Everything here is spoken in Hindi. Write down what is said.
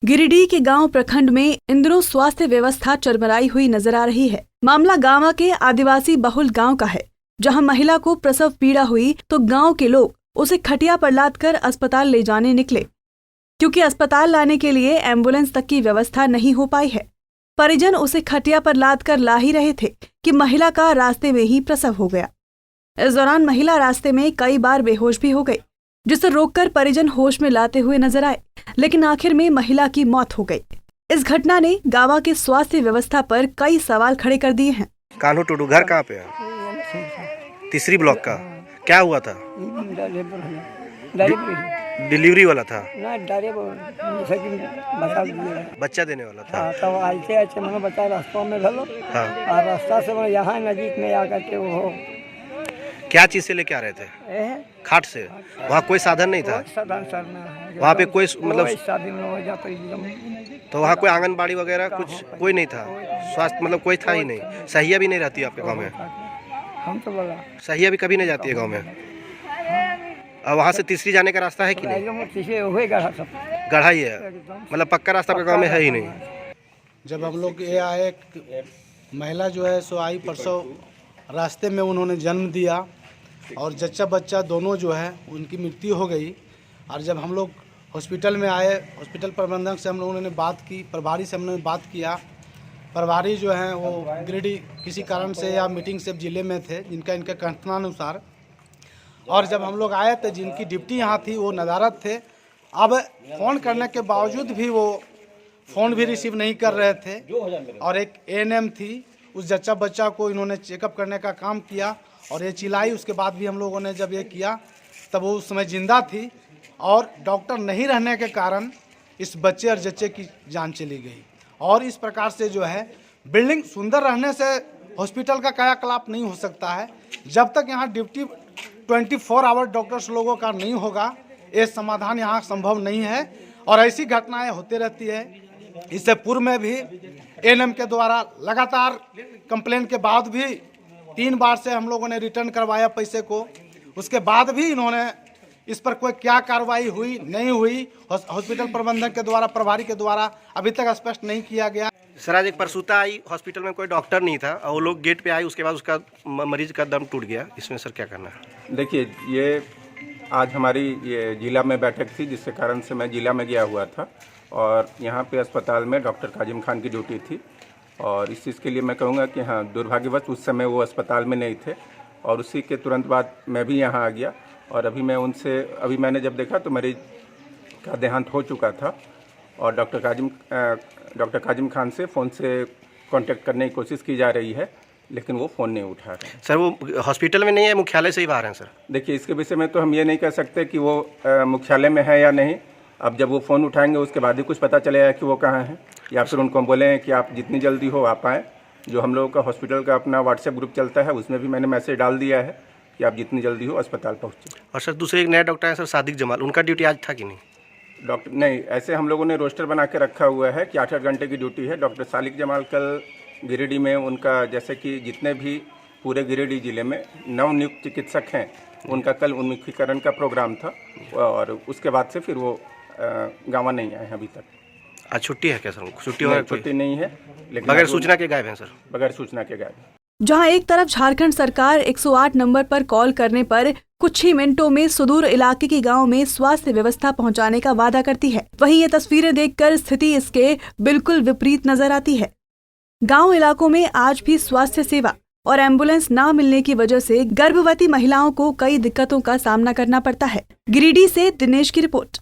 गिरिडीह के गांव प्रखंड में इन दिनों स्वास्थ्य व्यवस्था चरमराई हुई नजर आ रही है। मामला गांव के आदिवासी बहुल गांव का है, जहां महिला को प्रसव पीड़ा हुई तो गांव के लोग उसे खटिया पर लादकर अस्पताल ले जाने निकले, क्योंकि अस्पताल लाने के लिए एम्बुलेंस तक की व्यवस्था नहीं हो पाई है। परिजन उसे खटिया पर लादकर ला ही रहे थे कि महिला का रास्ते में ही प्रसव हो गया। इस दौरान महिला रास्ते में कई बार बेहोश भी हो गई, जिसे रोककर परिजन होश में लाते हुए नजर आए, लेकिन आखिर में महिला की मौत हो गई। इस घटना ने गांव के स्वास्थ्य व्यवस्था पर कई सवाल खड़े कर दिए हैं। कान्हू टुडू घर कहाँ पे है? तीसरी ब्लॉक का। क्या हुआ था? डिलीवरी वाला था? बच्चा देने वाला था। तब ऐसे मैंने बच्चा रास्ता में भलो। हाँ। और रास्ता से यहाँ नजीक में आकर के वो क्या चीज से लेके आ रहे थे? खाट से। वहाँ कोई साधन नहीं था? वहाँ पे कोई मतलब तो वहाँ कोई आंगनबाड़ी वगैरह कुछ कोई नहीं था? स्वास्थ्य मतलब कोई था ही नहीं? सहिया भी नहीं रहती आपके गांव में? हम तो बोला सहिया भी कभी नहीं जाती है गांव में? और वहाँ से तीसरी जाने का रास्ता है कि नहीं? गढ़ा ही है, मतलब पक्का रास्ता आपके गाँव में है ही नहीं। जब हम लोग ये आए, महिला जो है सो आई परसों, रास्ते में उन्होंने जन्म दिया और जच्चा बच्चा दोनों जो है उनकी मृत्यु हो गई। और जब हम लोग हॉस्पिटल में आए, हॉस्पिटल प्रबंधक से हम लोगों ने बात की, प्रभारी से हमने बात किया। प्रभारी जो हैं वो गिरिडीह किसी कारण से या मीटिंग से जिले में थे, जिनका इनके कथनानुसार। और जब हम लोग आए तो जिनकी ड्यूटी यहाँ थी वो नदारत थे। अब फ़ोन करने के बावजूद भी वो फ़ोन भी रिसीव नहीं कर रहे थे। और एक एएनएम थी, उस जच्चा बच्चा को इन्होंने चेकअप करने का काम किया और ये चिल्लाई। उसके बाद भी हम लोगों ने जब ये किया तब वो उस समय जिंदा थी और डॉक्टर नहीं रहने के कारण इस बच्चे और जच्चे की जान चली गई। और इस प्रकार से जो है बिल्डिंग सुंदर रहने से हॉस्पिटल का कायाकल्प नहीं हो सकता है। जब तक यहाँ ड्यूटी 24 आवर डॉक्टर्स लोगों का नहीं होगा, ये समाधान यहाँ संभव नहीं है। और ऐसी घटनाएं होती रहती है। इससे पूर्व में भी एएनएम के द्वारा लगातार कंप्लेन के बाद भी 3 बार से हम लोगों ने रिटर्न करवाया पैसे को। उसके बाद भी इन्होंने इस पर कोई क्या कार्रवाई हुई नहीं हुई, हॉस्पिटल प्रबंधक के द्वारा, प्रभारी के द्वारा अभी तक स्पष्ट नहीं किया गया। सर, आज एक प्रसूता आई, हॉस्पिटल में कोई डॉक्टर नहीं था और वो लोग गेट पे आए, उसके बाद उसका मरीज का दम टूट गया। इसमें सर क्या करना है? देखिए, ये आज हमारी ये जिला में बैठक थी, जिसके कारण से मैं जिला में गया हुआ था और यहाँ पे अस्पताल में डॉक्टर काजिम खान की ड्यूटी थी। और इस चीज़ के लिए मैं कहूँगा कि हाँ, दुर्भाग्यवश उस समय वो अस्पताल में नहीं थे और उसी के तुरंत बाद मैं भी यहाँ आ गया। और अभी मैंने जब देखा तो मरीज का देहांत हो चुका था और डॉक्टर काजिम खान से फ़ोन से कांटेक्ट करने की कोशिश की जा रही है, लेकिन वो फ़ोन नहीं उठा रहे हैं। सर, वो हॉस्पिटल में नहीं है, मुख्यालय से ही बाहर हैं सर? देखिए, इसके विषय में तो हम ये नहीं कह सकते कि वो मुख्यालय में है या नहीं। अब जब वो फ़ोन उठाएंगे उसके बाद ही कुछ पता चलेगा कि वो कहाँ हैं, या फिर उनको बोले कि आप जितनी जल्दी हो आप आएँ। जो हम लोगों का हॉस्पिटल का अपना व्हाट्सएप ग्रुप चलता है, उसमें भी मैंने मैसेज डाल दिया है कि आप जितनी जल्दी हो अस्पताल पहुँचे। और सर, दूसरे एक नया डॉक्टर है सर, सादिक जमाल, उनका ड्यूटी आज था कि नहीं? डॉक्टर नहीं, ऐसे हम लोगों ने रोस्टर बना के रखा हुआ है कि 8-8 घंटे की ड्यूटी है। डॉक्टर सादिक जमाल कल गिरिडीह में उनका, जैसे कि जितने भी पूरे गिरिडीह जिले में नवनियुक्त चिकित्सक हैं, उनका कल उन्मुखीकरण का प्रोग्राम था और उसके बाद से फिर वो गाँव नहीं आए हैं अभी तक। आज छुट्टी है क्या सर? छुट्टी नहीं है, लेकिन बगैर सूचना के गायब हैं सर? बगैर सूचना के गायब। जहां एक तरफ झारखंड सरकार 108 नंबर पर कॉल करने पर कुछ ही मिनटों में सुदूर इलाके के गांव में स्वास्थ्य व्यवस्था पहुंचाने का वादा करती है, वहीं ये तस्वीरें देखकर स्थिति इसके बिल्कुल विपरीत नजर आती है। गांव इलाकों में आज भी स्वास्थ्य सेवा और एम्बुलेंस न मिलने की वजह से गर्भवती महिलाओं को कई दिक्कतों का सामना करना पड़ता है। गिरिडीह से दिनेश की रिपोर्ट।